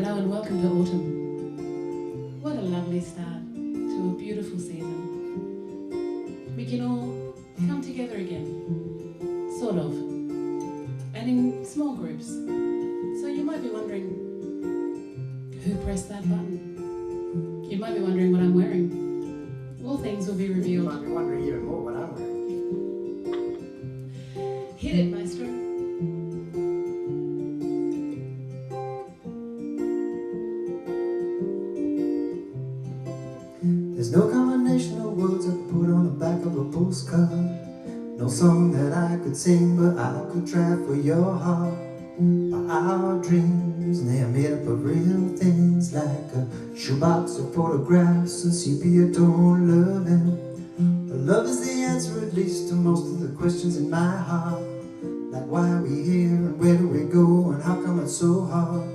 Hello and welcome to autumn. What a lovely start to a beautiful season. We can all come together again, sort of, and in small groups. So you might be wondering, who pressed that button? You might be wondering what I'm wearing. All things will be revealed. You might be wondering even more what I'm wearing. Hit it, maestro. There's no combination of words I could put on the back of a postcard. No song that I could sing, but I could try for your heart. Our dreams, and they are made up of real things, like a shoebox of photographs and sepia tone loving. Love is the answer, at least, to most of the questions in my heart. Like why are we here, and where do we go, and how come it's so hard?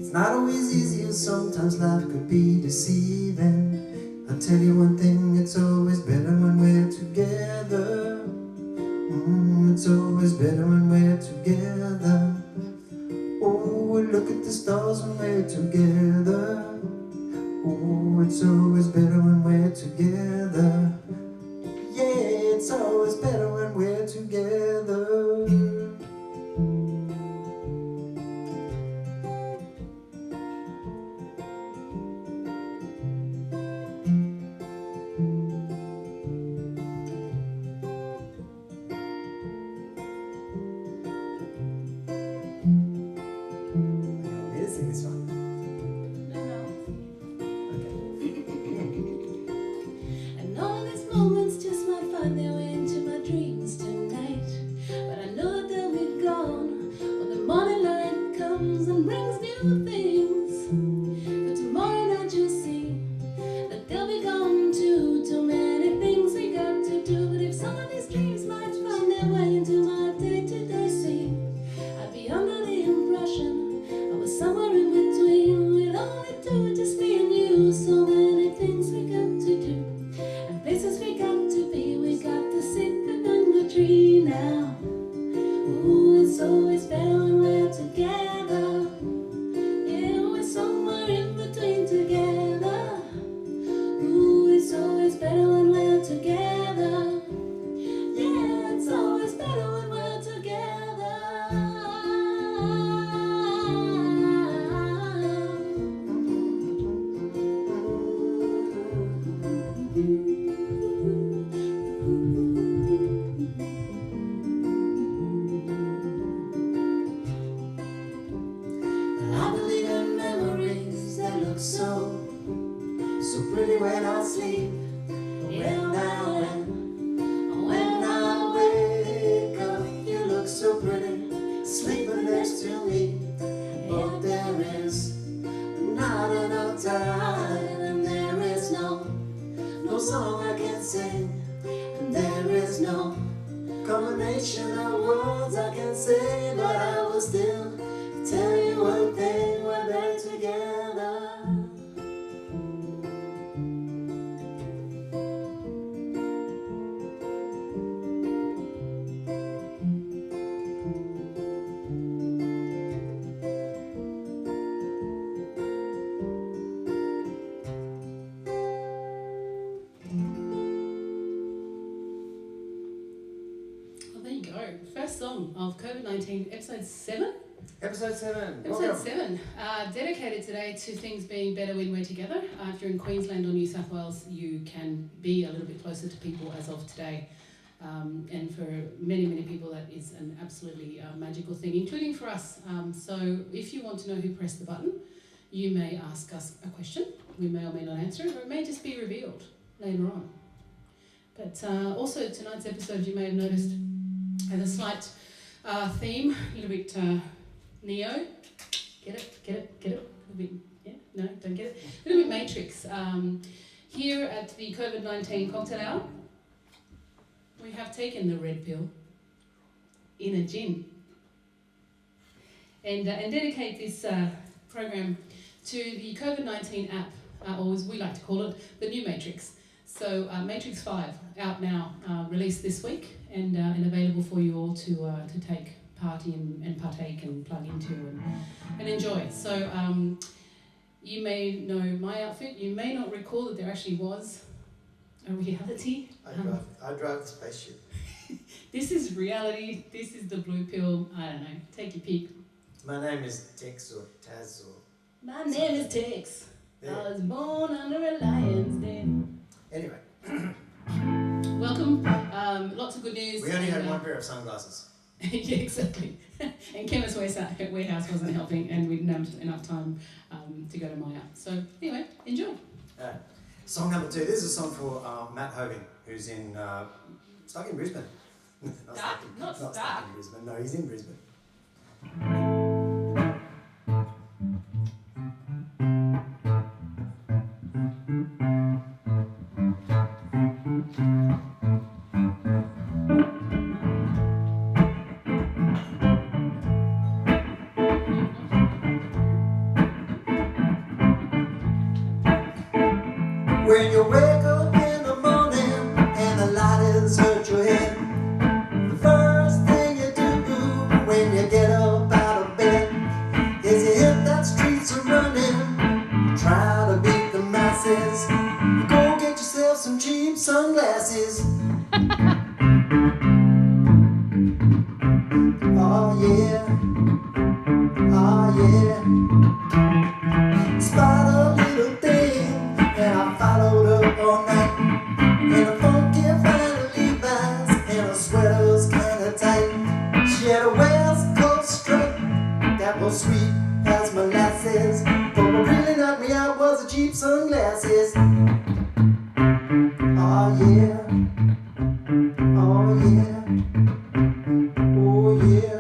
It's not always easy, sometimes life could be deceiving. I'll tell you one thing, it's always better when we're together. It's always better when we're together. Oh, look at the stars when we're together. Oh, it's always better when we're together. Yeah, it's always better when we're together. Sing this one. And all these moments just might find their way into my dreams tonight. But I know they'll be gone when the morning light comes and brings new things. But tomorrow night you'll see that they'll be gone too. Too many things we got to do. But if some of these dreams might find their way into my day-to-day scene, I'd be under the impression I was somewhere in between. We'd only do just me and you. So many things we got to do, and places we got to be. We got to sit under the tree now. Ooh, it's always better when we're together. Yeah, we're somewhere in between together. Ooh, it's always better when we're together. Yeah, it's always better when we're together. I believe in memories that look so pretty when I sleep. When I wake up, you look so pretty, sleeping next to me. But there is not enough time, and there is no song I can sing, and there is no combination of words I can say, but I will still tell you one thing, we're better together. Well, there you go. First song of COVID-19, episode 7. Episode 7. Episode Welcome. 7, dedicated today to things being better when we're together. If you're in Queensland or New South Wales, you can be a little bit closer to people as of today. And for many, many people, that is an absolutely magical thing, including for us. So if you want to know who pressed the button, you may ask us a question. We may or may not answer it, or it may just be revealed later on. But also tonight's episode, you may have noticed, has a slight theme, a little bit Neo. Get it? A little bit, yeah? No, don't get it? A little bit Matrix. Here at the COVID-19 cocktail hour, we have taken the red pill in a gin. And dedicate this program to the COVID-19 app, or as we like to call it, the new Matrix. So Matrix 5, out now, released this week, and available for you all to take party and partake and plug into and enjoy. So you may know my outfit. You may not recall that there actually was a reality. I drive the spaceship. This is reality. This is the blue pill. I don't know. Take your pick. My name is Tex or Taz or... My name is Tex. There. I was born under a lion's den. Anyway, Welcome. Lots of good news. we only had one pair of sunglasses. Yeah, exactly. And Chemist Warehouse wasn't helping, and we didn't have enough time to go to Maya. So anyway, enjoy. Song number 2. This is a song for Matt Hoving, who's stuck in Brisbane. Not stuck. In Brisbane. No, he's in Brisbane. When you wake up in the morning and the light has hurt your head, the first thing you do when you get up out of bed is you hit that streets a running, try to beat the masses. You go get yourself some cheap sunglasses. Oh yeah, oh yeah. Spot a little thing, and I followed up all night in a funky flannel Levi's and her sweater's kinda tight. She had a West Coast strut that was sweet as molasses, but what really knocked me out was the cheap sunglasses. Oh yeah, oh yeah, oh yeah.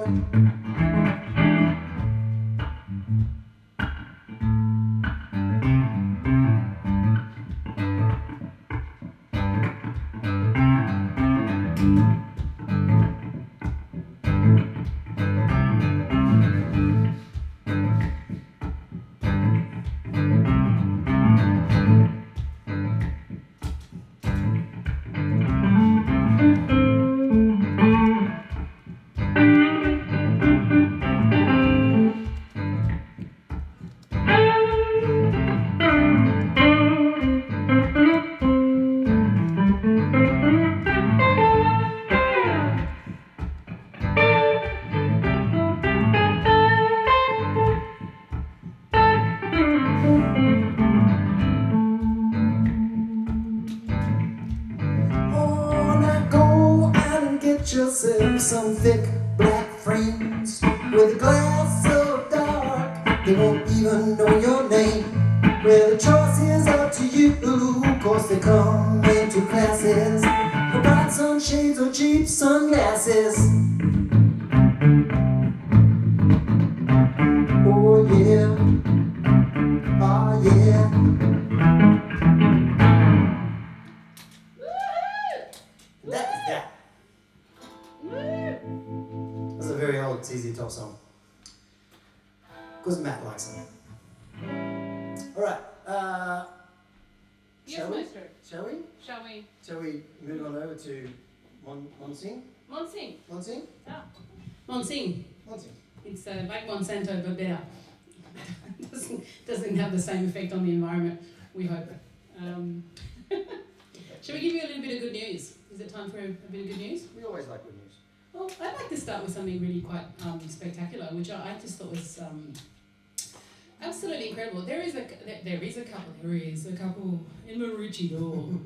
Yourself some thick black frames with a glass so dark they won't even know your name. Well, the choice is up to you, cause they come in two classes, the bright sunshades or cheap sunglasses. Oh yeah, oh yeah. That's that. That's a very old ZZ Top song. Because Matt likes it. Alright, Yes, Maestro. Shall we? Shall we move on over to Monsing? Monsing. Monsing? Ah. Monsing. Monsing. It's like Monsanto, but better. doesn't have the same effect on the environment, we hope. Shall we give you a little bit of good news? Is it time for a bit of good news? We always like good news. Well, I'd like to start with something really quite spectacular, which I just thought was absolutely incredible. There is a couple in Maroochydore,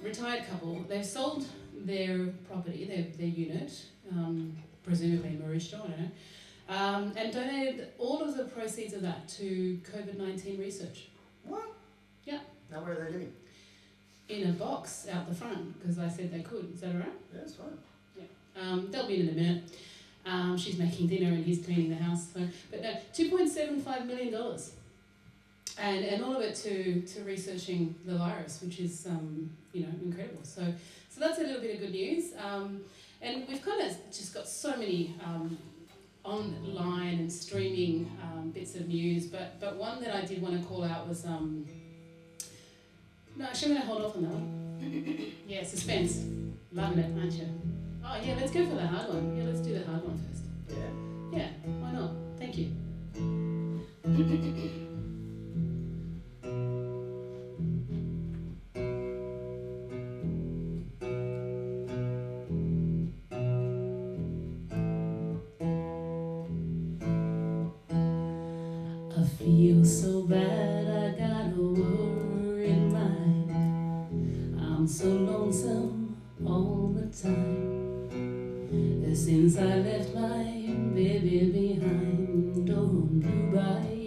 retired couple. They've sold their property, their unit, presumably in Maroochydore, I don't know, and donated all of the proceeds of that to COVID-19 research. What? Yeah. Now where are they living? In a box out the front, because I said they could. Is that all right? Yeah, that's fine. They'll be in a minute. She's making dinner and he's cleaning the house. So, but no, $2.75 million, and all of it to researching the virus, which is incredible. So that's a little bit of good news. And we've kind of just got so many online and streaming bits of news. But one that I did want to call out was no, actually I'm going to hold off on that one. Yeah, suspense. Loving it, aren't you? Oh yeah, let's go for the hard one. Yeah, let's do the hard one first. I feel so bad, I got a worried mind. I'm so lonesome all the time. Since I left my baby behind on Blue Bayou,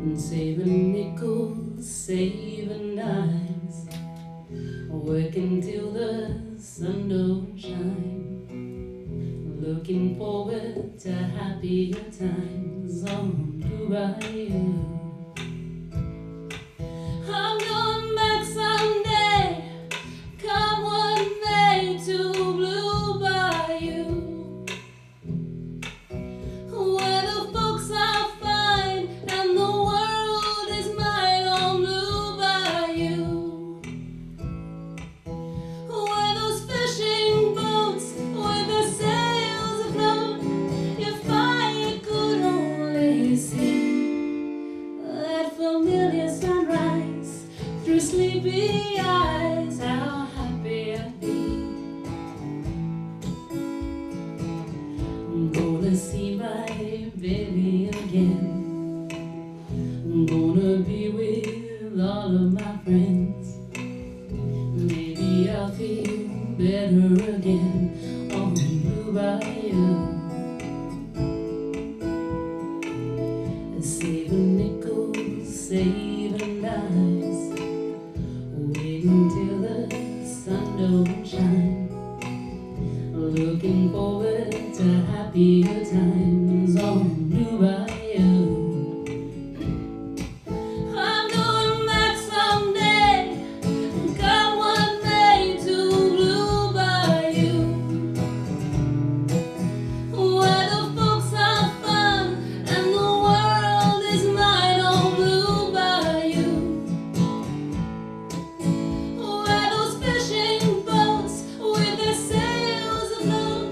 and saving nickels, saving dimes, working till the sun don't shine. Looking forward to happier times on Blue Bayou. I'm going back someday, come what may, to Blue Bayou, where the folks are fine and the world is mine on Blue Bayou, where those fishing boats with their sails afloat, if I could only see that familiar sunrise through sleepy eyes, how happy I'd be. I'm gonna see my baby again. I'm gonna be with all of my friends. Maybe I'll feel better again on Blue Bayou. Saving nickels, saving dimes, waiting till the sun don't shine. Looking forward to happier times on Blue Bayou. I'm going back someday, come what may, to Blue Bayou, where the folks are fun and the world is mine on Blue Bayou, where those fishing boats with their sails afloat,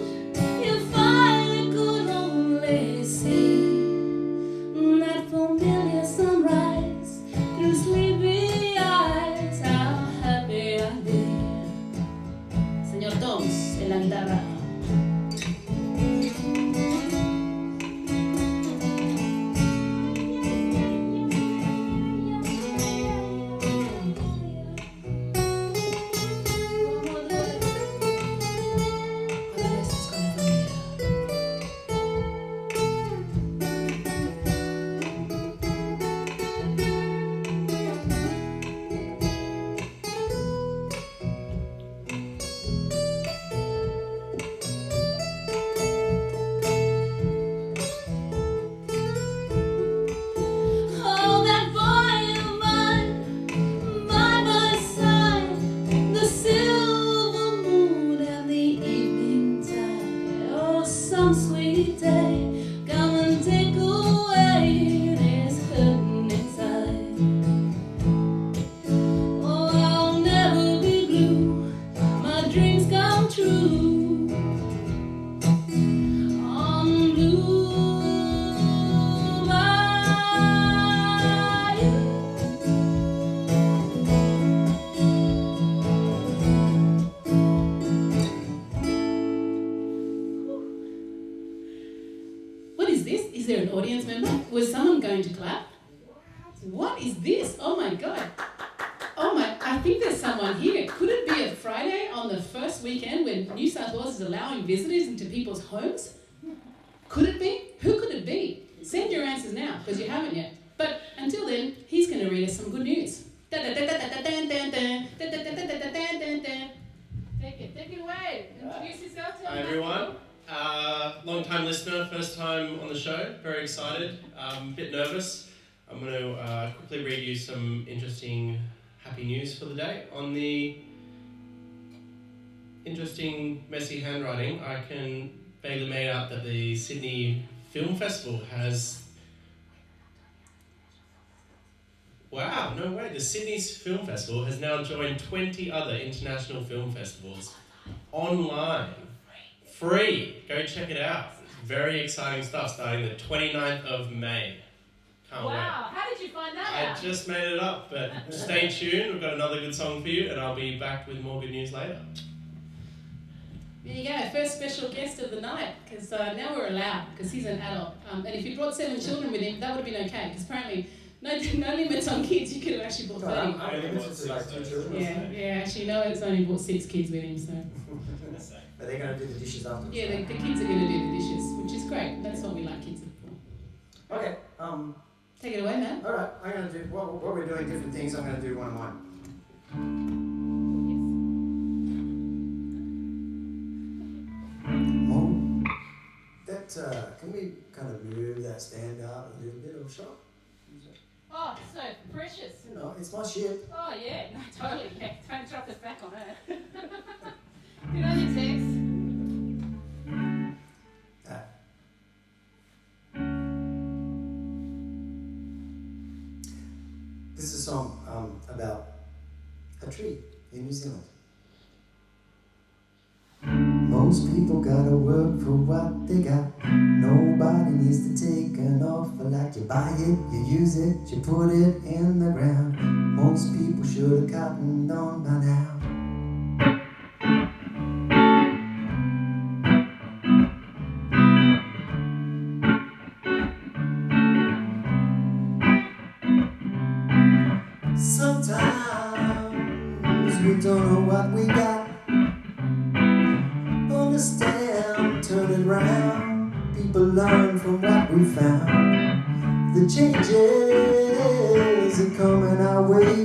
if I could only see that familiar sunrise through sleepy eyes, how happy I'd be. Señor Toms, en la guitarra. Oh, that boy of mine, by my side, the silver moon and the evening tide. Oh, some sweet day, come and take away this hurting inside. Oh, I'll never be blue, my dreams come true on Blue Bayou. What is this? Is there an audience member? Was someone going to clap? What is this? Oh my God. Oh my, I think there's someone here. Could it be a Friday on the first weekend when New South Wales is allowing visitors into people's homes? Could it be? Who could it be? Send your answers now, because you haven't yet. But until then, he's going to read us some good news. Take it away. Introduce yourself to Hi everyone, long time listener, first time on the show, very excited, a bit nervous. I'm going to quickly read you some interesting happy news for the day. On the interesting messy handwriting, I can vaguely make out that the Sydney Film Festival has... Wow, no way, the Sydney Film Festival has now joined 20 other international film festivals online. Free. Go check it out. It's Very exciting stuff starting the 29th of May. Can't wait. Wow, how did you find that I out? just made it up, but stay tuned. We've got another good song for you, and I'll be back with more good news later. There you go, first special guest of the night, because now we're allowed, because he's an adult. And if you brought 7 children with him, that would have been okay, because apparently no limits on kids, you could have actually brought 30. I'm limited to like 2 children. Yeah, actually, no, it's only brought 6 kids with him, so. But they're going to do the dishes afterwards. Yeah, the kids are going to do the dishes, which is great. That's what we like kids for. Okay, Take it away, man. alright, I'm going to do, what we're doing different things, I'm going to do one of mine. Can we kind of move that stand out a little bit or shot? Oh, so precious. You know, it's my ship. Oh, yeah, no, totally. Yeah, don't drop us back on her. Good on you, Tex. This is a song about a tree in New Zealand. Most people gotta work for what they got. Nobody needs to take an offer like you buy it, you use it, you put it in the ground. Most people should have gotten on by now. Sometimes we don't know what we got. Understand, turn it round. People learn from what we found. The changes are coming our way.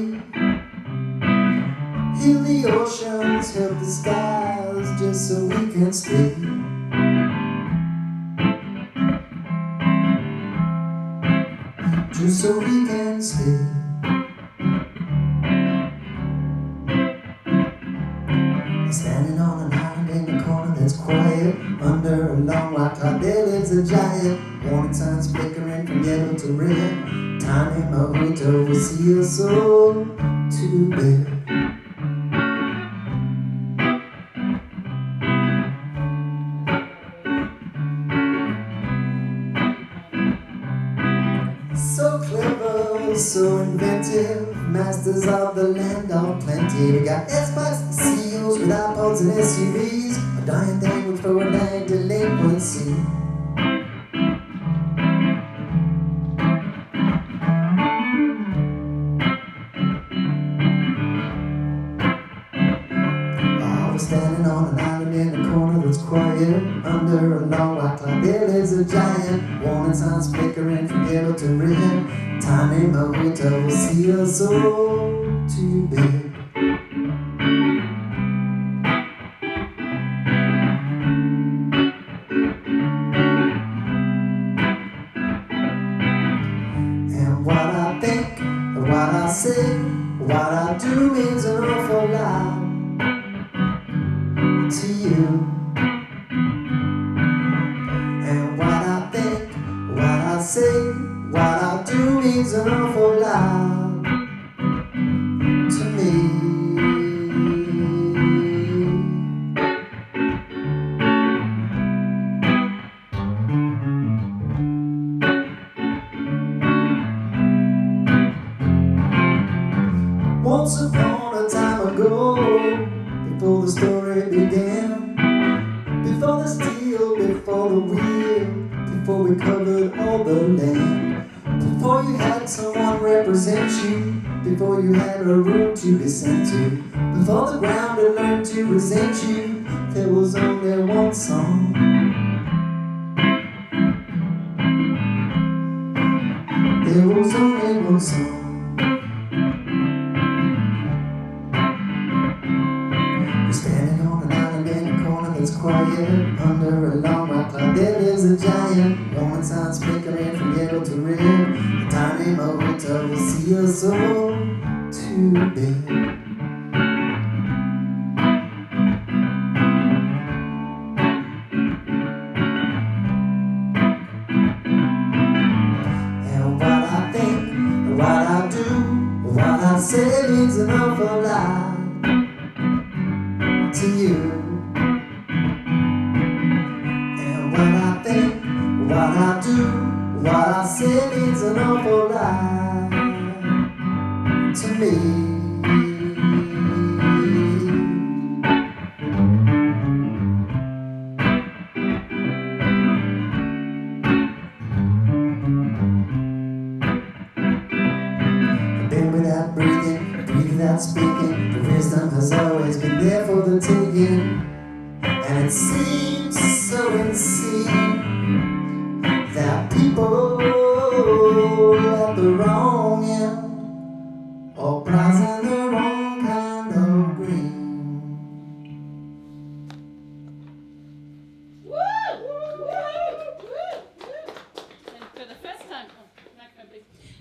Heal the oceans, help the skies, just so we can stay. Just so we can stay. Standing on an island in the corner that's quiet. Under a long rock cloud there lives a giant. Warning signs flickering from yellow to red. Tane Mahuta will see us all to bed. So clever, so inventive, masters of the land of plenty. We got S-Bikes, CEOs with iPods and SUVs, a dying thing with forward-lag delinquency. Oh, we're standing on an island in a corner that's quiet. Under a long white cloud there lives a giant. Warning signs flickering from yellow to red. Tane Mahuta will see us all to bed. And what I think, what I say, what I do means an awful lot to you. And what I think, what I say, what I do means an awful lot to me. Once upon a time ago, before the story began, before the steel, before the wheel, before we covered all the land, before you had someone represent you, before you had a room to be sent to, before the ground had learned to resent you, there was only one song. There was only one song. We're standing on an island in a corner that's quiet. Under a long white cloud there lives a giant. Warning signs flickering from yellow to red. Tane Mahuta will see us all to bed. And what I think, what I do, what I say means an awful lot to you. And what I think, What I do, what I say means an awful lot to me. Been without breathing, breathe without speaking. The wisdom has always been there for the taking. And it seems so insane that people at the wrong end or prizing the wrong kind of green. Woo! And for the first time,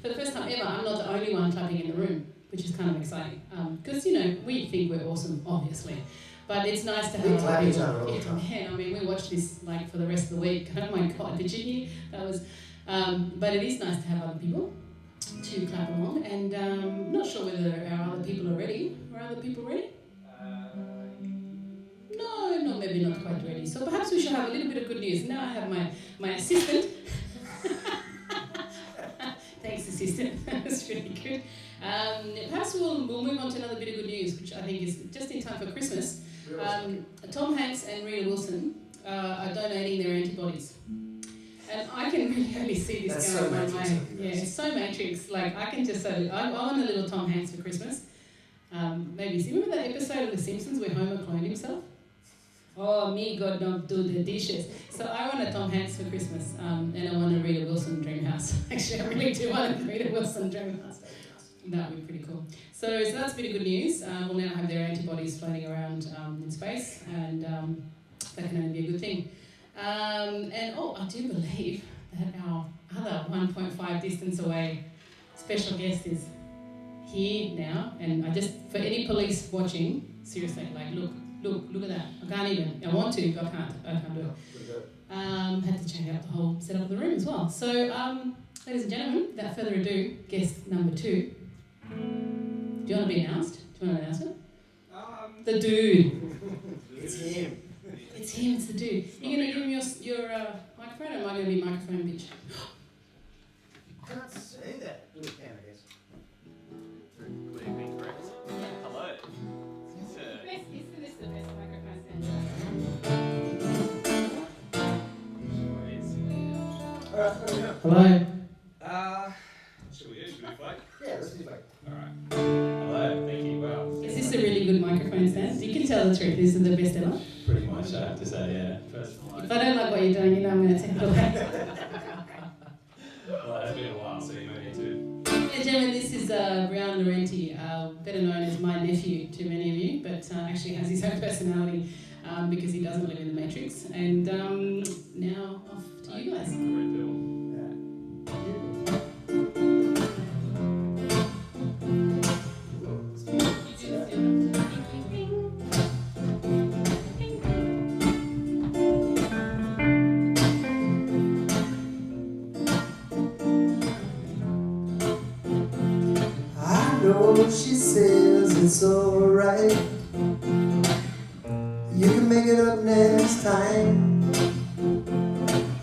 for the first time ever, I'm not the only one clapping in the room, which is kind of exciting. Because, you know, we think we're awesome, obviously. But it's nice to have We other clap each people. other all the time. Man, I mean, we watched this like for the rest of the week. Oh my God, did you hear? That was. But it is nice to have other people to clap along. And not sure whether our other people are ready. Are other people ready? No, maybe not quite ready. So perhaps we should have a little bit of good news. Now I have my assistant. Thanks, assistant. That was really good. Perhaps we'll move on to another bit of good news, which I think is just in time for Christmas. Tom Hanks and Rita Wilson are donating their antibodies. And I can really only see this That's going so on. Matrix, Yeah, it's so Matrix. Like, I can just say, I want a little Tom Hanks for Christmas. Maybe, see, remember that episode of The Simpsons where Homer cloned himself? Oh, me, God, don't do the dishes. So I want a Tom Hanks for Christmas, and I want a Rita Wilson dream house. Actually, I really do want a Rita Wilson dream house. That would be pretty cool. So that's a bit of good news. We'll now have their antibodies floating around in space, and that can only be a good thing. And I do believe that our other 1.5 distance away special guest is here now. And I just, for any police watching, seriously, like, look at that. I can't even. I want to, but I can't do it. Had to change out the whole setup of the room as well. So, ladies and gentlemen, without further ado, guest number 2. Do you want to be announced? Do you want to announce it? The dude. It's him. It's him, it's the dude. You're going to give him your microphone, or am I going to be microphone bitch? Can't say that. We can, I guess. Good evening, correct? Hello. This is the best microphone stand. Hello. Should we Flake? Yeah, let's do Flake. Alright. Hello, thank you. Wow. Is this a really good microphone stand? You can tell the truth, this is the best ever. Pretty much, I have to say, yeah. First If I don't like what you're doing, you know I'm going to take it away. Well, it's been a while, so you may need to. Ladies and gentlemen, this is Brian Laurenti, better known as my nephew to many of you, but actually has his own personality because he doesn't live in the Matrix. And now off to you guys. Great deal. She says it's alright. You can make it up next time.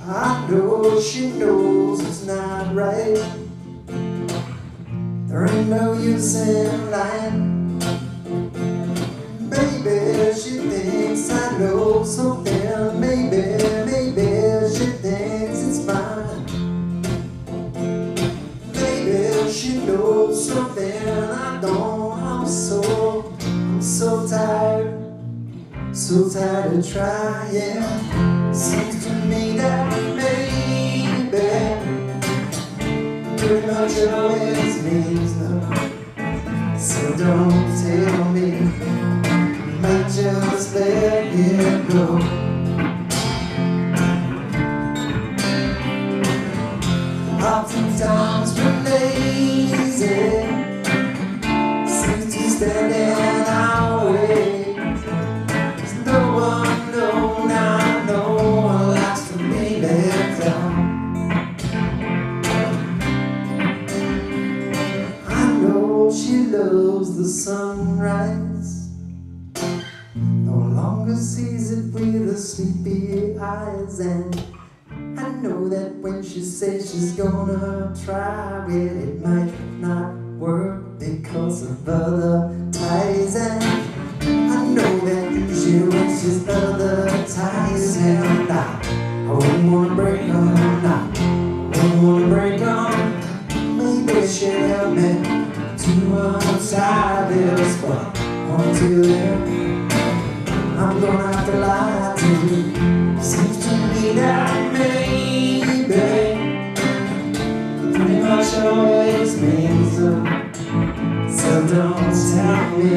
I know she knows it's not right. There ain't no use in lying. Baby, she thinks I know something. Maybe she thinks it's fine. Maybe she knows something I don't. I'm so tired of trying. Seems to me that maybe pretty much always means no. So don't tell me, you might just let it go. Oftentimes we're lazy, seems to stand in our way. There's no one, no, not no one likes to be let down. I know she loves the sunrise, no longer sees it with her sleepy eyes, and I know that when she says she's gonna try, well, it might not work because of other ties. And I know that she wishes other ties. And I wouldn't wanna break them, I wouldn't wanna break them. Maybe she'll help me to untie this, but until then, I'm gonna have to lie to you. Seems to me that maybe pretty much always means so. So don't tell me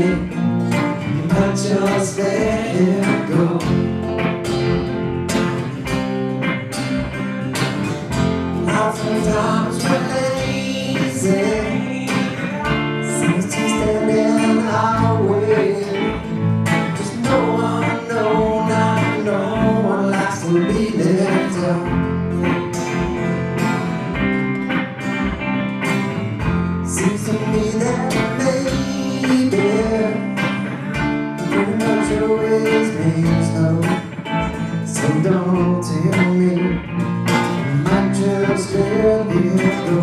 you might just let it go. Oftentimes we're lazy, seems to stand in our way. Just no one, no one likes to be let down. Seems to me that maybe pretty much always means no. So don't tell me you might just let it go.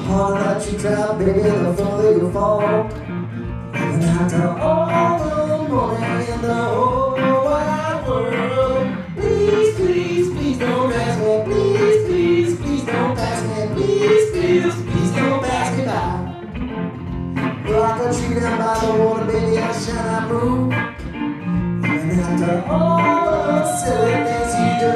Harder that you try, baby, the further you fall. Even after all the money in the whole wide world. Please, please, please don't ask me. Please, please, please don't ask me. Please, please, please don't pass me by. Well, I could treat him by the water, baby, I shall not move. Even after all the silly things you do.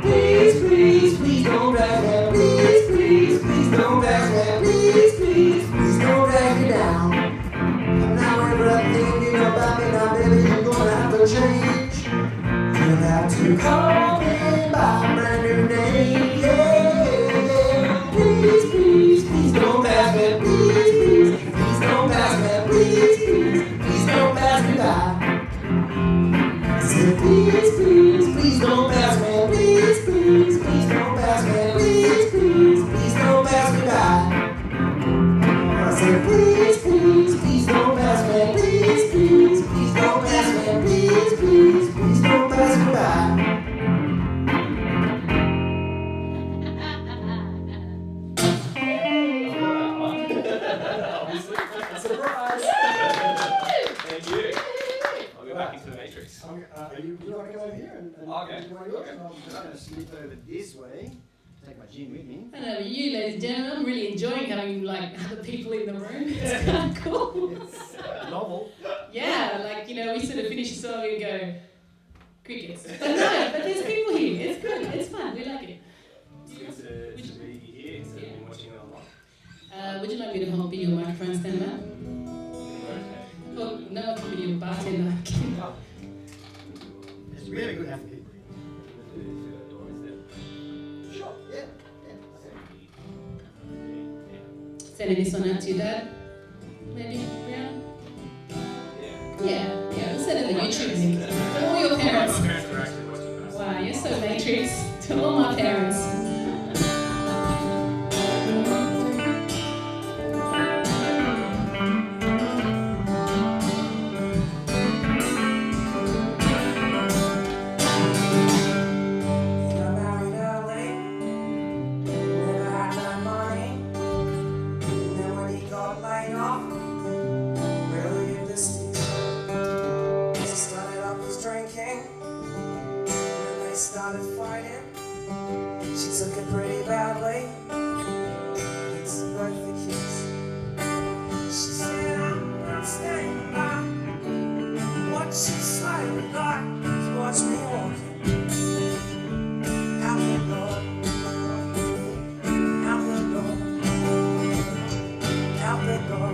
Please, please, please don't ask me. Please, please, please don't ask me. Please, please, please don't drag me down. And now everything you know about me now, baby, you're gonna have to change. You'll have to call me by a brand new name. Yeah. Please, please, please don't pass me. Please, please, please don't pass me. Please, please, please don't pass me by. I said, please, please, please don't pass me. Please, please, please don't pass me. Please, please, please don't pass me by. I said, please, please, please don't pass me. Please, please, please don't pass me. Please, please, please don't pass me by. Obviously. Surprise! Thank you. I'll go back into the matrix. You want to come over here and Okay. do one of yours? I'm going to slip over this way, take my gin with me. I don't know about you, ladies and gentlemen, I'm really enjoying having like other people in the room. It's kind of cool. It's novel. Yeah, like, you know, we sort of finish a song and go, crickets. But no, but there's people here. It's good. It's fun. We like it. It's good to be here instead of been watching it online. Would you like me to hold your microphone stand up? Okay. Oh, no, I can be your bartender. It's really good having people here. Sure, yeah. Sending this one out to your dad? Maybe, Brianna? Yeah, we'll send it to YouTube link. To all your parents. My parents are actually watching this. Wow, you're so matrix. To all my parents. Started fighting. She took it pretty badly. It's both the kids. She said, I'm not staying by. What she slightly got to watch me walking out the door, out the door, out the door.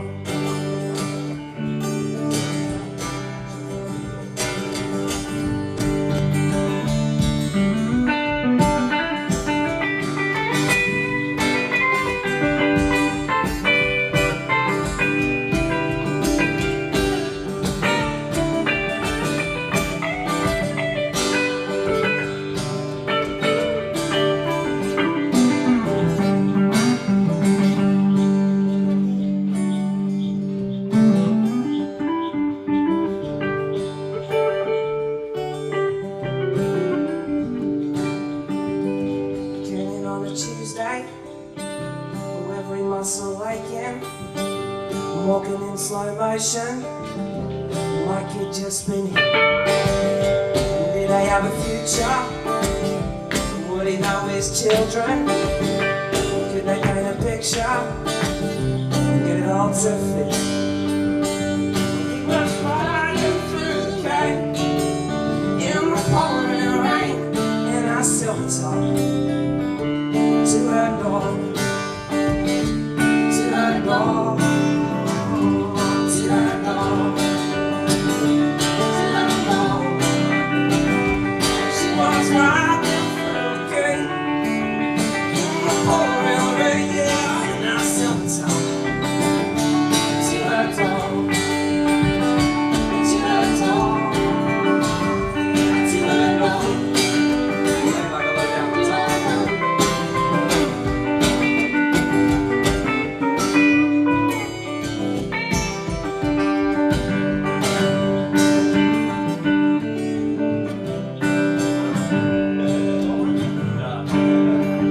walking in slow motion, like you'd just been hit. Did they have a future? Would he know his children? Could they paint a picture and get it all to fit? He was flying through the cave in the pouring rain, and I silver top to her door, to her door, to her door, to her door. She was riding through the gate in the pouring rain, yeah, and I silver top to her door, to her door, to her door. Like a low down the top.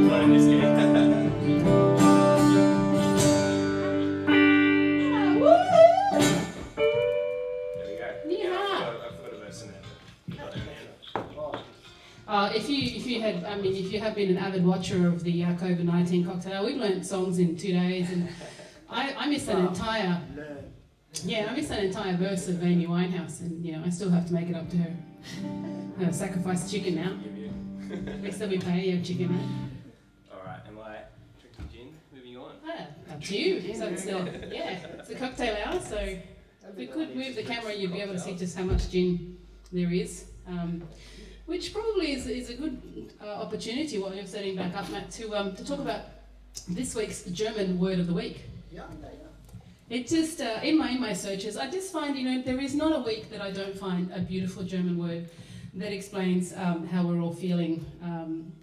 Playing this game. There we go. Yeehaw. I forgot a verse in there. But got it in there. If you have been an avid watcher of the COVID-19 cocktail, we've learnt songs in 2 days, and I missed that entire. Yeah, I missed that entire verse of Amy Winehouse, and I still have to make it up to her. I'm gonna sacrifice chicken now. Give you. Next time we pay you chicken now. Alright, and like drinking gin, moving on. Up to you. So it's it's a cocktail hour, so if we could move the camera, you'd be able to see just how much gin there is. Which probably is a good opportunity while you're setting back up, Matt, to talk about this week's German word of the week. It just, in my searches, I just find, there is not a week that I don't find a beautiful German word that explains how we're all feeling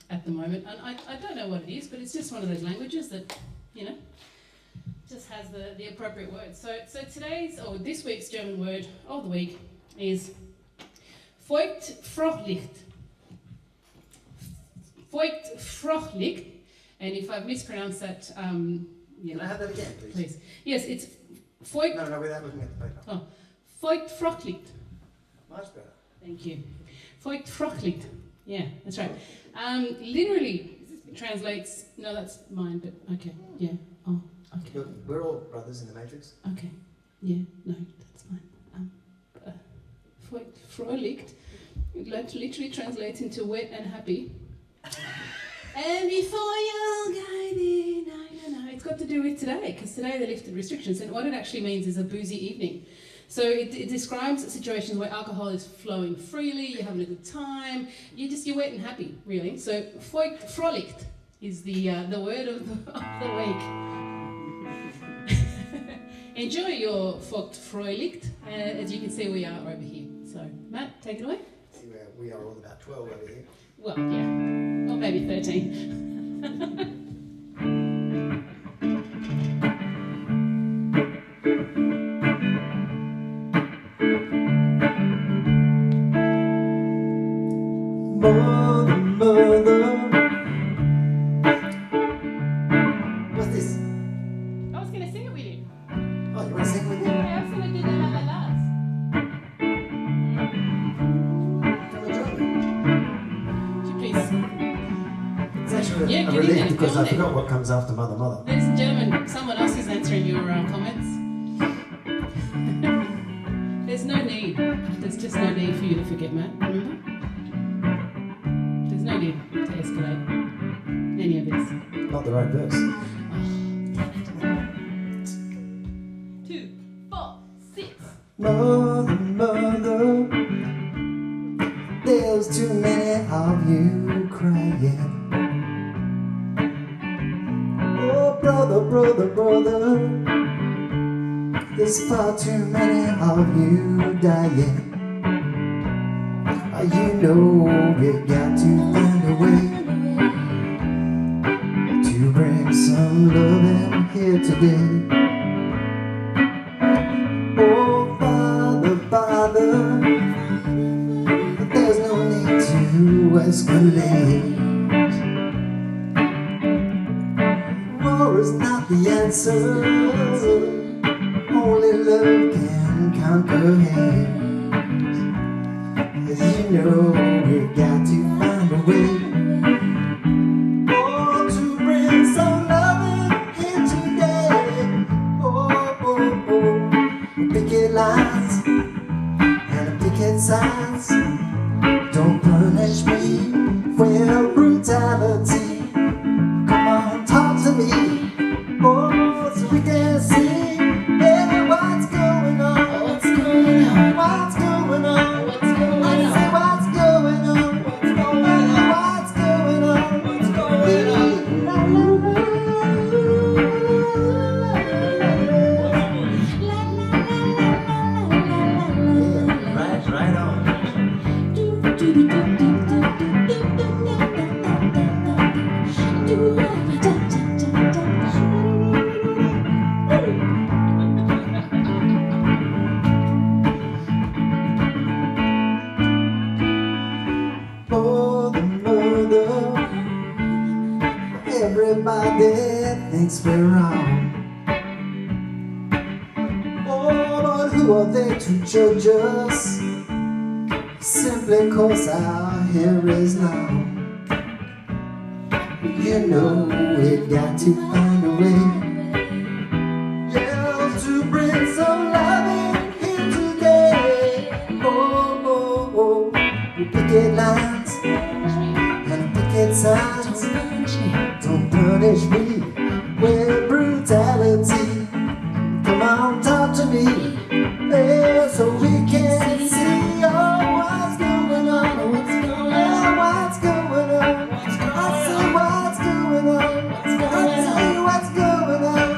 at the moment. And I don't know what it is, but it's just one of those languages that, just has the appropriate words. So this week's German word of the week is Feuchtfröhlich. Feuchtfröhlich. And if I've mispronounced that, Can I have that again, please? please. Yes, it's Feucht. No, without looking at the paper. Oh, Feuchtfröhlich. Much better. Thank you. Feuchtfröhlich. Yeah, that's right. Literally translates. No, that's mine. But okay. Yeah. Oh, okay. Look, we're all brothers in the Matrix. Okay. Yeah. No, that's mine. Feuchtfröhlich. It literally translates into wet and happy. And before you guide no, it's got to do with today, because today they lifted restrictions, and what it actually means is a boozy evening. So it describes situations where alcohol is flowing freely, you're having a good time, you're wet and happy, really. So Feuchtfröhlich is the word of the week. Enjoy your Feuchtfröhlich. As you can see, we are over here. So Matt, take it away. See, we are all about 12 over here. Well, yeah, or maybe 13. Mother. What's this? I was going to sing it with you. Oh, you want to sing with me? I was going to do the la la las. Come and join me. Would you please? It's actually Yeah, a get in relief there, because get I on there. forgot what comes after Mother. Ladies and gentlemen, someone else is answering your comments. There's no need. There's just no need for you to forget, Matt. Remember? There's no need to escalate any of this. Not the right verse. 2, 4, 6. Mother, there's too many of you crying. Oh, brother, there's far too many of you dying. You know we've got to find a way to bring some loving here today. Oh, Father, there's no need to escalate. War is not the answer, only comprehend. As you know, we got to find a way, oh, to bring some loving here today. Oh, oh, oh. Picket lines and picket signs don't punish me with brutality. Come on, talk to me, oh, so we can see, yeah, what's going on, What's going on? what's going on, What's going I on? say what's going on, what's going on, what's going on, what's going on, la, la, la, yeah, right on. Oh, the murder, everybody thinks we're wrong. Oh, but who are they to judge us? Simply 'cause our hair is long. You know we got to find a way, yeah, to bring some loving here today. Oh, oh, oh, we picket lines and picket signs. Don't punish me with brutality. Come on, talk to me, yeah, so we can see, oh, what's going on, what's going on, what's going on. I say what's going on, I tell you what's going on.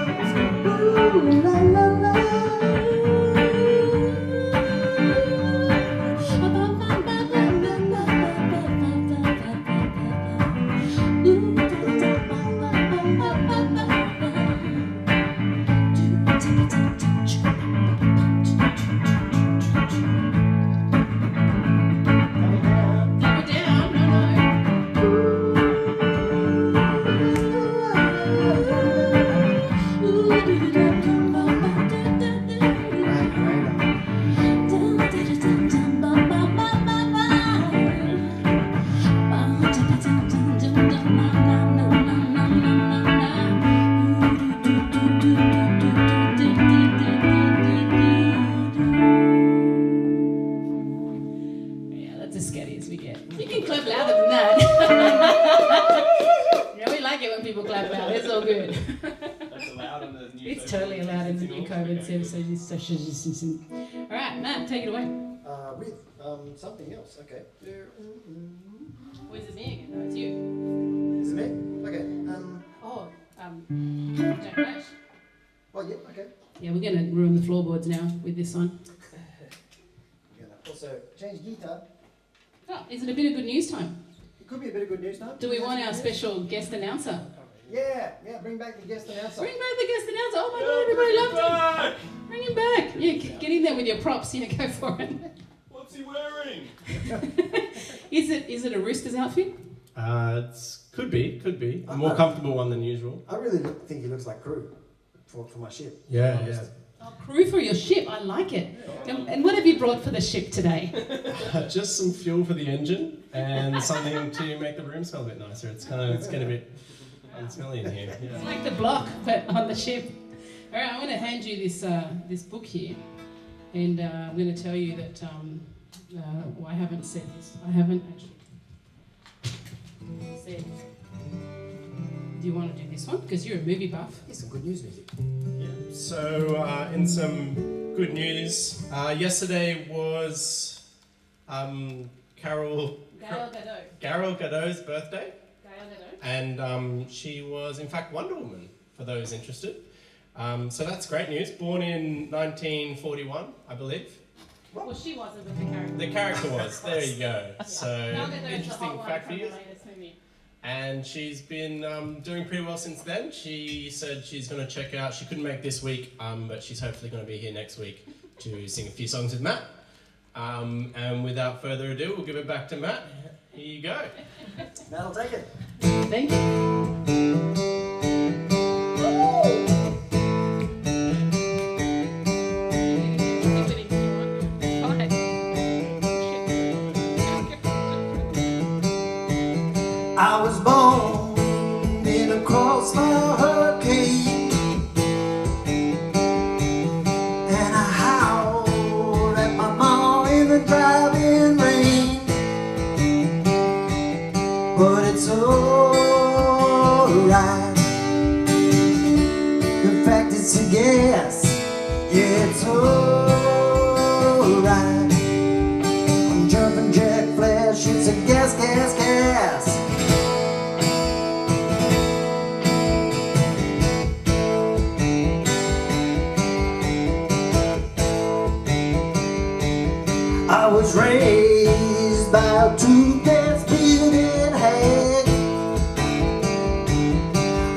Ooh, la la la. Yeah, that's as scatty as we get. You can clap louder than that. Yeah, we like it when people clap loud. It's all good. That's allowed in the new. It's totally allowed in the new COVID social distancing. All right, Matt, take it away. With something else, okay. Where's it me again? No, it's you. Is it me? Okay. Oh, Jack Flash. Oh yeah, okay. Yeah, we're gonna ruin the floorboards now with this one. We're gonna also change guitar. Oh, is it a bit of good news time? It could be a bit of good news now. Do we want our special guest announcer? Yeah, bring back the guest announcer. Bring back the guest announcer. Oh my god, everybody loved him. Bring him back. Yeah, get in there with your props. Yeah, go for it. What's he wearing? Is it a Roosters outfit? Could be. A more Uh-huh. comfortable one than usual. I really think he looks like crew for my ship. Yeah. Oh, crew for your ship. I like it. And what have you brought for the ship today? Just some fuel for the engine and something to make the room smell a bit nicer. It's getting a bit unsmelly in here. It's Yeah. like the block, but on the ship. All right, I'm going to hand you this book here, and I'm going to tell you that well, I haven't said this. I haven't actually said. Do you want to do this one? Because you're a movie buff. Here's some good news music. So, in some good news, yesterday was Gail Gadot. Gadot's birthday, Gail Gadot. and she was in fact Wonder Woman, for those interested. So that's great news. Born in 1941, I believe. Well, she wasn't, but the character. The character was. There you go. So, Gal Gadot's the hot interesting one fact for from you. the latest movie. And she's been doing pretty well since then. She said she's going to check out. She couldn't make this week, but she's hopefully going to be here next week to sing a few songs with Matt. And without further ado, we'll give it back to Matt. Here you go. Matt will take it. Thank you. I was born in a crossfire hurricane, and I howled at my mom in the driving rain. But it's alright. In fact, it's a guess. Yeah, it's alright. I'm jumping jack flash. It's a gas, gas, gas. I was raised by a two-dance bearded hag.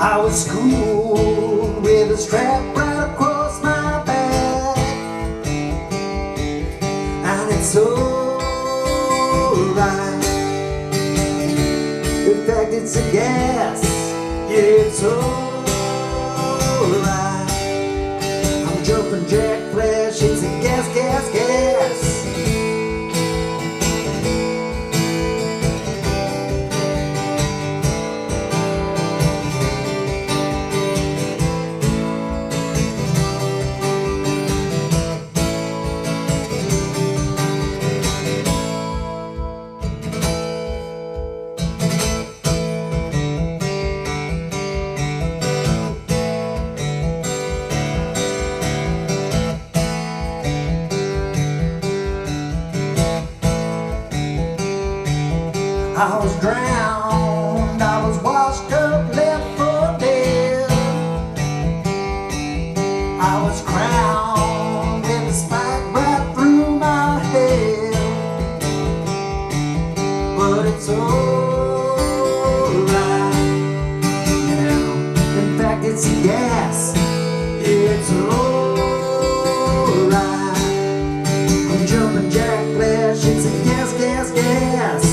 I was schooled with a strap right across my back, and it's alright. In fact, it's a gas. Yeah, it's alright. I'm jumping jack flash. It's a gas, gas, gas. I was drowned, I was washed up, left for dead. I was crowned with a spike right through my head. But it's alright now. In fact, it's a gas. It's alright. I'm jumping jack flash. It's a gas, gas, gas.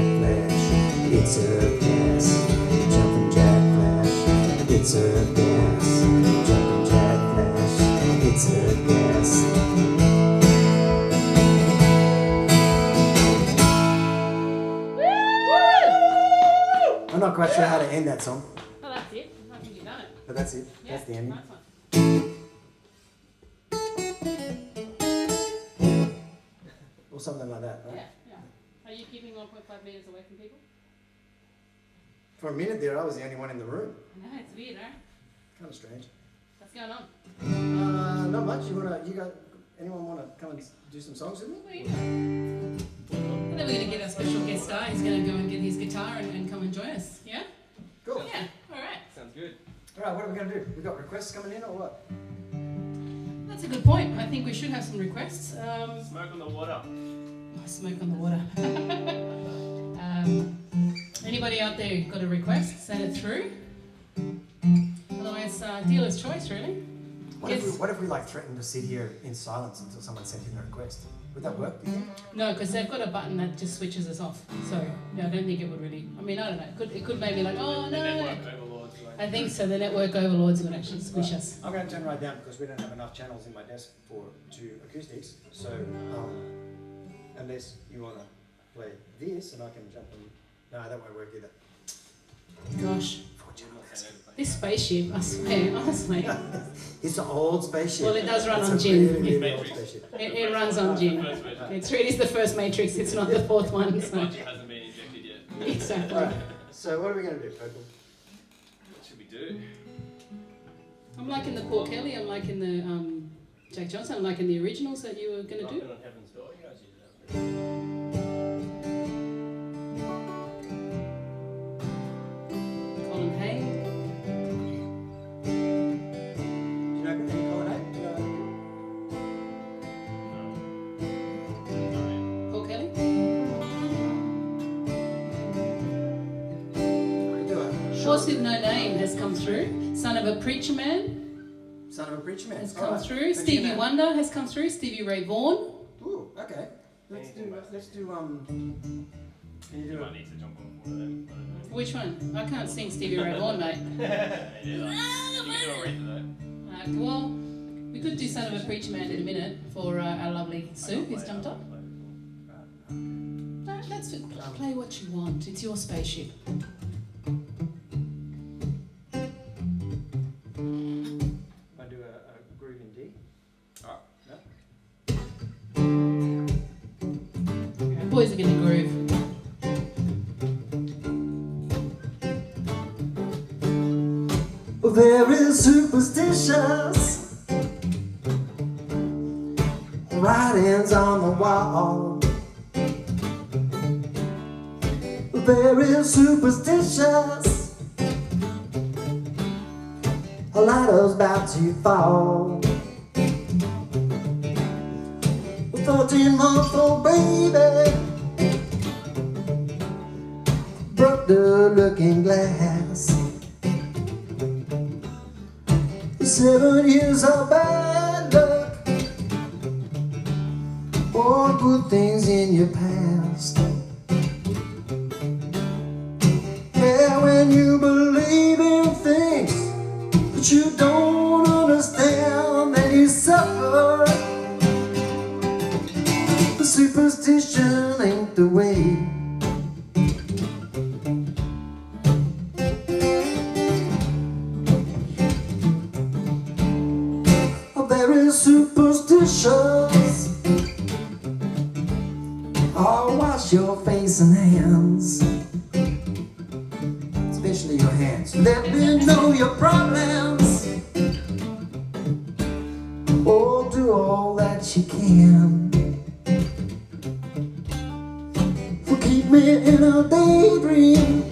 It's a gas, jumping jack flash. It's a gas, jumping jack flash. It's a gas. I'm not quite sure how to end that song, Well, that's it. I think you've done it. but that's it. Yeah, That's the ending. nice one. Or something like that, right? Yeah, yeah. Are you keeping 1.5 meters away from people? For a minute there, I was the only one in the room. I know, it's weird, huh? Kind of strange. What's going on? Not much. Anyone want to come and do some songs with me? What are you doing? And then we're going to get our special guest star. He's going to go and get his guitar and come and join us. Yeah? Cool. Yeah, alright. Sounds good. All right, what are we going to do? We got requests coming in or what? That's a good point. I think we should have some requests. Smoke on the water. Smoke on the water. Anybody out there got a request? Send it through. Otherwise, dealer's choice, really. What if we like threatened to sit here in silence until someone sent in a request? Would that work, do you think? No, because they've got a button that just switches us off. So, no, I don't think it would really. I mean, I don't know. It could maybe like, oh The no. network overlords. Like. I think so. The network overlords would actually squish us. I'm going to turn right down because we don't have enough channels in my desk for 2 acoustics. So, unless you want to play this and I can jump in. No, that won't work either. Gosh, 4 channel desk. this spaceship, I swear, honestly. It's an old spaceship. Well, it does run It's on a gin. really, really old spaceship. It runs on gin. It is the first Matrix. It's not the 4th one. So. Budget hasn't been injected yet. Exactly. Alright, so what are we going to do, Purple? What should we do? I'm liking the Paul Kelly. I'm liking the Jack Johnson. I'm liking the originals that you were going to Knocking do. on Heaven's Door. You guys use that. Colin Hay. Do you know any Colin Hay? Do you know Paul Kelly. we do a Horse with No Name has come through. Son of a Preacher Man Son of a Preacher Man. has All come right. through. Thanks for Stevie that. Wonder has come through. Stevie Ray Vaughan. Ooh, okay. Let's do can you You do might it? need to jump on one of them. I don't know. Which one? I can't sing Stevie Ray Vaughan, mate. Me neither. You can do Aretha though. Well, we could do Son of a Preacher Man in a minute for our lovely Sue, who's jumped up. No, that's it. Play what you want. It's your spaceship. I do a groove in D. The boys are going to groove. Very superstitious writings on the wall. Very superstitious, a ladder's about to fall. 14-month-old baby broke the looking glass. 7 years of bad luck, all good things in your past. Yeah, when you believe in things that you don't understand, then you suffer. The superstition ain't the way. Very superstitious. Oh, wash your face and hands, especially your hands. Let me know your problems. Oh, do all that you can. For keep me in a daydream.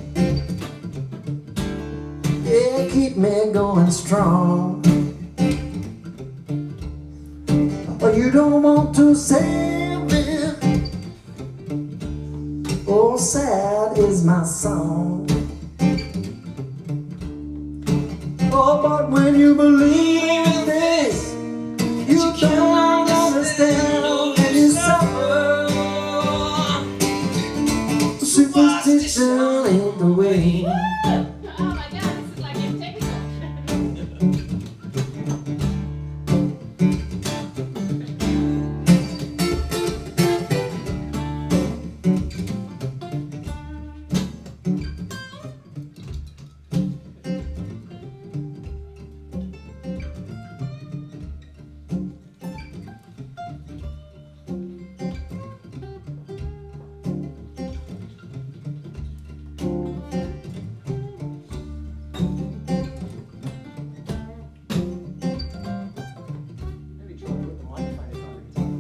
Yeah, keep me going strong. But you don't want to save me. Oh, sad is my song. Oh, but when you believe in this, you don't understand and you suffer. Superstition ain't the way. Oh my god, this is like getting technical. Maybe John put the microphone in front of him.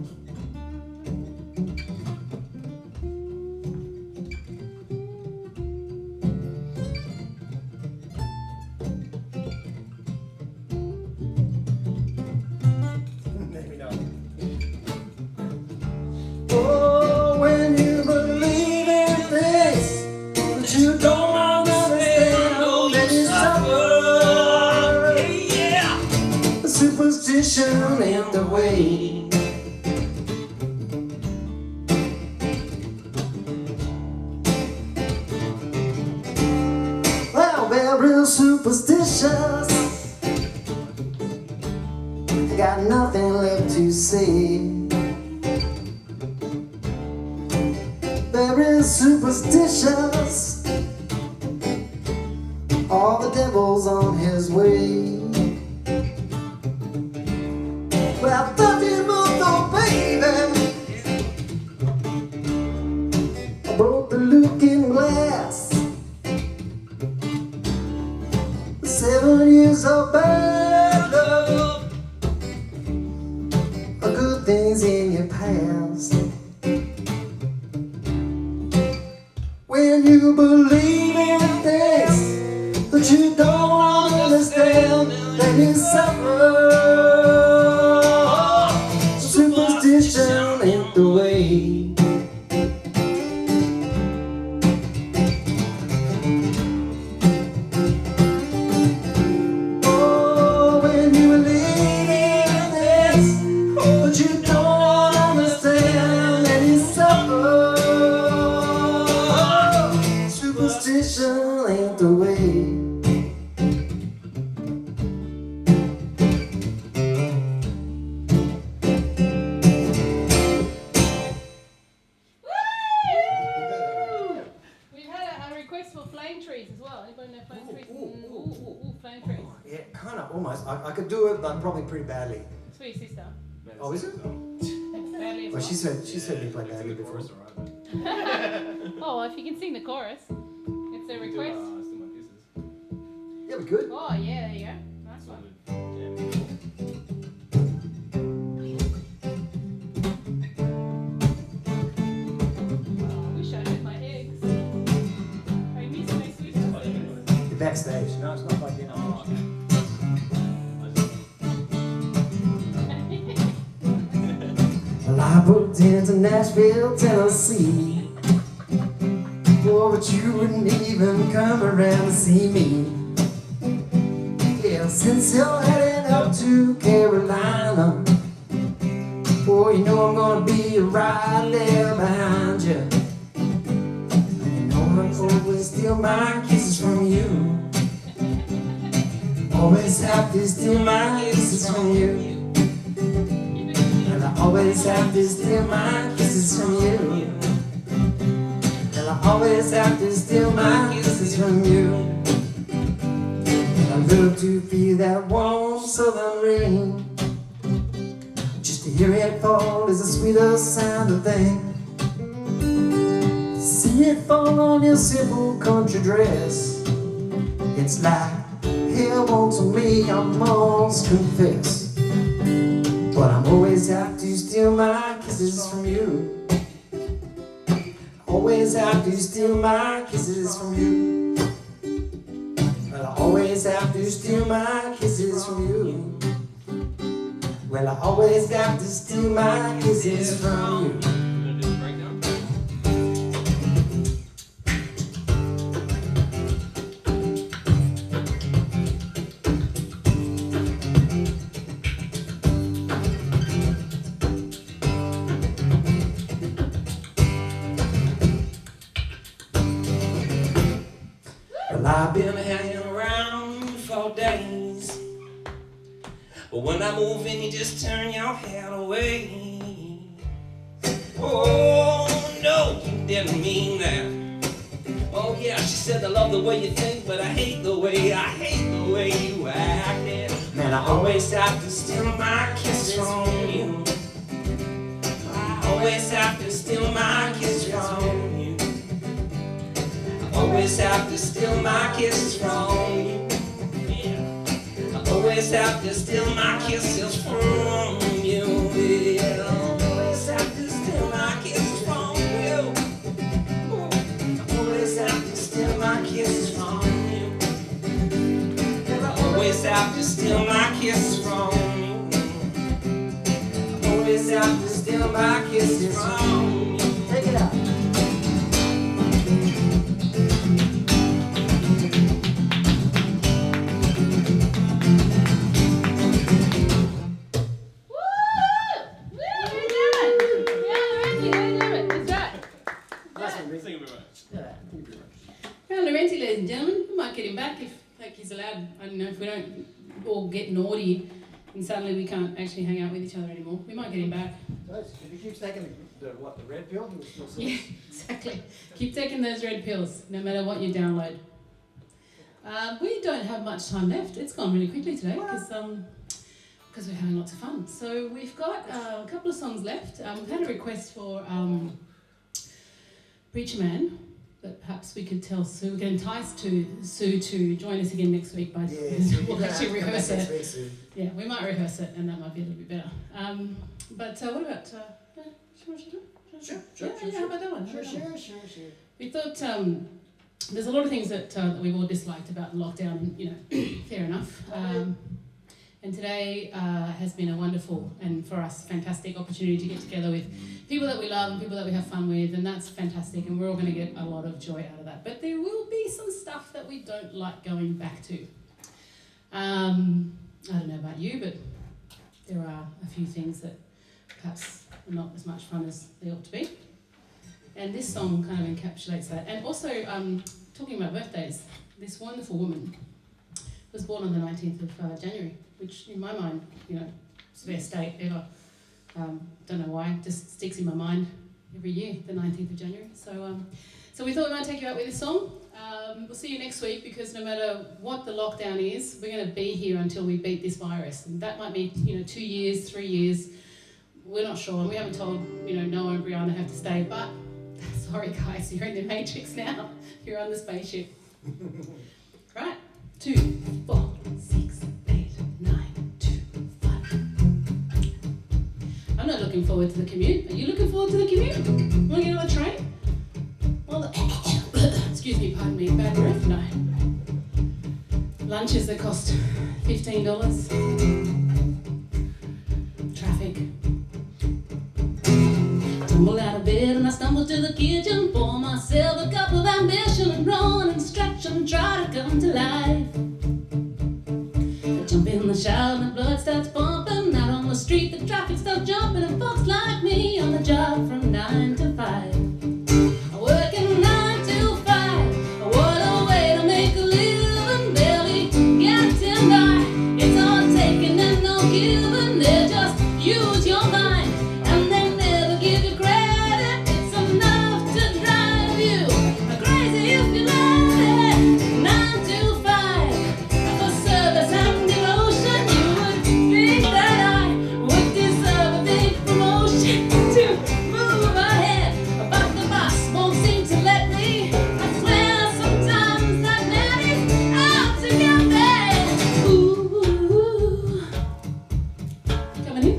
Maybe not. Oh, when you believe in things that you don't understand, oh, then you suffer. Superstition ain't the way. Well, very superstitious. I got nothing left to say. Very superstitious. All the devil's on his way. Well, 13-month-old baby broke the looking glass. 7 years of bad luck, good things in your past. When you believe in things that you don't understand, then you suffer. Superstition ain't the way. Oh, when you believe in this, but you don't understand, then you suffer. Superstition ain't the way. could do it, but probably pretty badly. It's for your sister. Oh, is it? Badly as Well, well. she's heard me play badly before. Oh, well, if you can sing the chorus, it's a request. Still my kisses. Yeah, we could. Oh, yeah, there you go. Nice one. Oh, I wish I had my eggs. I miss my sweet sausages. You're backstage. No, it's not like in. Oh, okay. Well, I booked into Nashville, Tennessee. Oh, but you wouldn't even come around to see me. Yeah, since you're heading up to Carolina, oh, you know I'm gonna be right there behind you. And you know I'm always steal my kisses from you. Always have to steal my kisses from you. I always have to steal my kisses from you. And I always have to steal my kisses from you. And I love to feel that warm southern rain. Just to hear it fall is the sweetest sound of thing. To see it fall on your simple country dress, it's like hell wants me, I must confess. But I always have to steal my kisses from you. Always have to steal my kisses from you. But I always have to steal my kisses from you. Well, I always have to steal my kisses from you. Gonna do the breakdown? Well, I've been hanging around for days, but when I move in, you just turn your head away. Oh, no, you didn't mean that. Oh, yeah, she said I love the way you think, but I hate the way you acted. Man, I always have to steal my kisses from you. I always have to steal my kisses from you. Always have to steal my kisses from you. Yeah. I always have to steal my kisses from you. Yeah. I always have to steal my kisses from you. I always have to steal my kisses from you. Yeah. I always have to steal my kisses from you. I always have to steal my kisses from you. Take it out. Sing a bit, right? Round Laurenti, ladies and gentlemen. We might get him back if he's allowed. I don't know, if we don't all get naughty and suddenly we can't actually hang out with each other anymore. We might get him back. If he keeps taking the red pill, he will still see. Yeah, exactly. Keep taking those red pills, no matter what you download. We don't have much time left. It's gone really quickly today because we're having lots of fun. So we've got a couple of songs left. We've had a request for Preacher Man, but perhaps we could tell Sue, we can entice Sue to join us again next week by we'll actually rehearse it. Yeah, we might rehearse it and that might be a little bit better. But what about Sure. Yeah, how about that one? Sure. We thought there's a lot of things that we've all disliked about lockdown, and you know, fair enough. And today has been a wonderful and for us fantastic opportunity to get together with people that we love and people that we have fun with, and that's fantastic, and we're all going to get a lot of joy out of that. But there will be some stuff that we don't like going back to. I don't know about you, but there are a few things that perhaps are not as much fun as they ought to be. And this song kind of encapsulates that. And also, talking about birthdays, this wonderful woman was born on the 19th of January, which in my mind, you know, it's the best date ever. Don't know why, just sticks in my mind every year, the 19th of January. So we thought we might take you out with this song. We'll see you next week, because no matter what the lockdown is, we're going to be here until we beat this virus. And that might mean, 2 years, 3 years. We're not sure, and we haven't told, Noah and Brianna have to stay. But sorry, guys, you're in the Matrix now. You're on the spaceship. Right? 2, 4, 6, 8, 9, 2, 5. I'm not looking forward to the commute. Are you looking forward to the commute? Want to get on the train? Well, excuse me, pardon me, bad breath? No. Lunches that cost $15. Traffic. Tumble out of bed and I stumble to the kitchen, pour myself a cup of ambition and run and stretch and try to come to life. I jump in the shower and the blood starts pumping. Out on the street the traffic starts jumping, and folks like me on the job from 9 to 5. Working 9 to 5, what a way to make a living, barely getting by. It's all taking and no giving, they just use your mind and they never give you credit. It's enough to drive you crazy if you let it. 9 to 5, for service and devotion, you would think that I would deserve a big promotion to move ahead. But the boss won't seem to let me. I swear sometimes that man is out to get me. Ooh, coming in.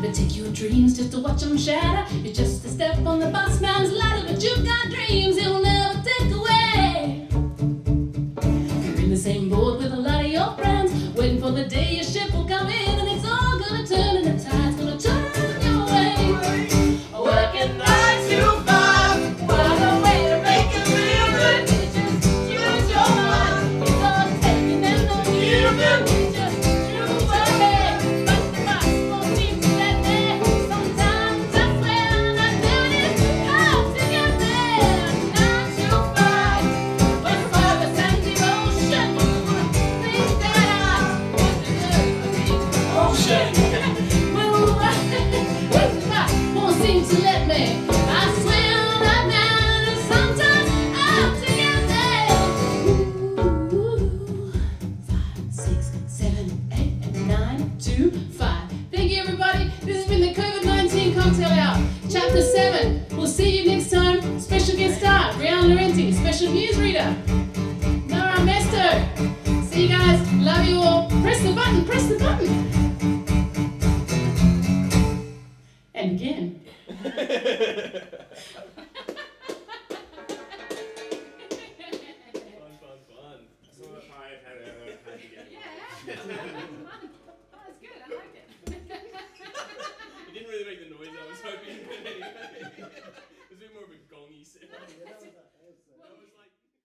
They take your dreams just to watch them shatter. You're just a step on the boss man's ladder, but you've got dreams he'll never take away. You're in the same boat with a lot of your friends, waiting for the day your ship will come in, and it's all gonna turn and the tide's gonna turn your way. Working 9 to 5, what a way to make a living. You just use your mind, it's all taking and no giving. You just move ahead, but the boss won't seem to let me. Sometimes I swear that man is out to get me. 9 to 5, for service and devotion, you would think that I would deserve a big promotion. Well, the boss won't seem to let me. I swear that man is sometimes out to get me. Ooh, 5, 6, 7, 8, and 9, 2, 5. Thank you, everybody. This has been the COVID-19 Cocktail Hour, Chapter 7. We'll see you next time. Special guest star, Brianna Laurenti. Special newsreader, Nora Mesto. See you guys. Love you all. Press the button. Press the button. And again. Fun. That's all I've had again. Yeah, oh, it's good. I like it. It didn't really make the noise I was hoping, but anyway. It was a bit more of a gongy sound.